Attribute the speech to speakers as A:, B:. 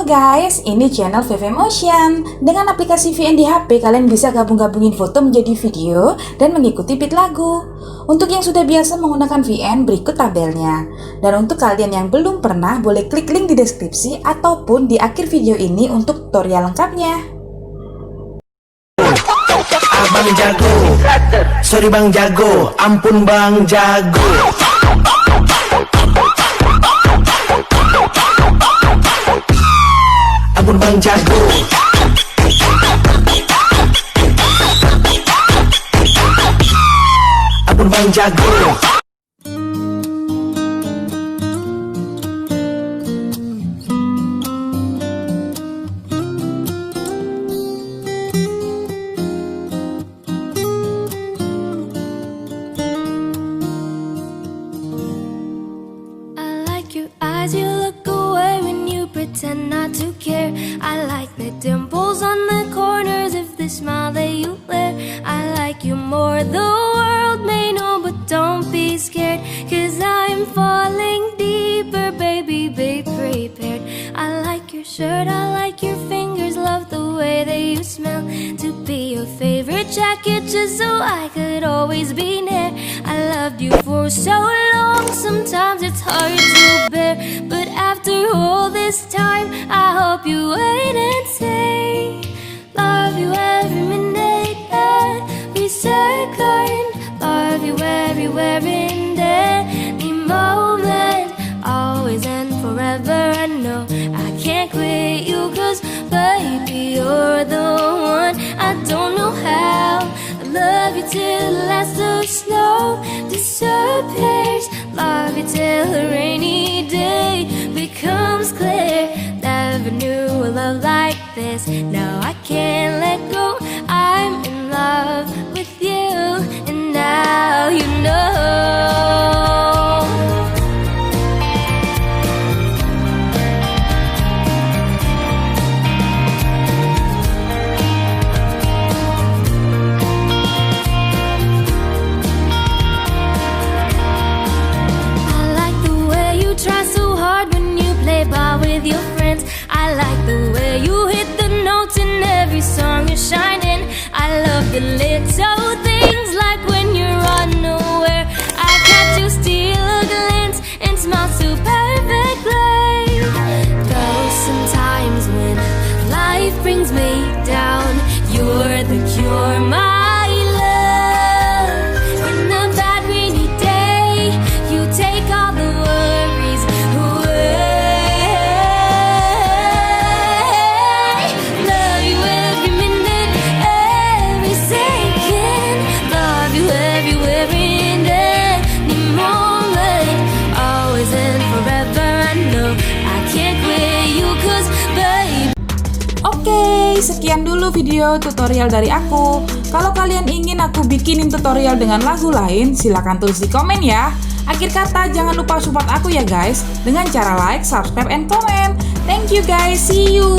A: Halo guys, ini channel VV Motion. Dengan aplikasi VN di HP, kalian bisa gabung-gabungin foto menjadi video dan mengikuti beat lagu. Untuk yang sudah biasa menggunakan VN, berikut tabelnya. Dan untuk kalian yang belum pernah, boleh klik link di deskripsi ataupun di akhir video ini untuk tutorial lengkapnya.
B: Abang jago, sorry bang jago, ampun bang jago. Ampun bang jago. Ampun bang jago.
C: You look away when you pretend not to care. I like the dimples on the corners of the smile that you wear. I like you more, the world may know, but don't be scared, 'cause I'm falling deeper, baby, be prepared. I like your shirt, I like your fingers, love the way that you smell. To be your favorite jacket just so I could always be near. I loved you for so long, sometimes it's hard to bear, but after all this time, I hope you wait and say, love you every minute, every second, love you everywhere in any moment, always and forever. I know I can't quit you, 'cause baby, you're the one. I don't know how, I love you till the last of snow disappears, love you till a rainy day becomes clear. Never knew a love like this, now I can't let go. I'm in love with you, and now you know. With your friends, I like the way you hit the notes in every song you're shining. I love the little things, like when you're unaware, I catch you steal a glance and smile so perfectly. Though sometimes when life brings me down, you're the cure, my love. In the bad rainy day, you take all the worries away.
A: Oke, sekian dulu video tutorial dari aku. Kalau kalian ingin aku bikinin tutorial dengan lagu lain, silahkan tulis di komen ya. Akhir kata, jangan lupa support aku ya guys, dengan cara like, subscribe, and comment. Thank you guys, see you.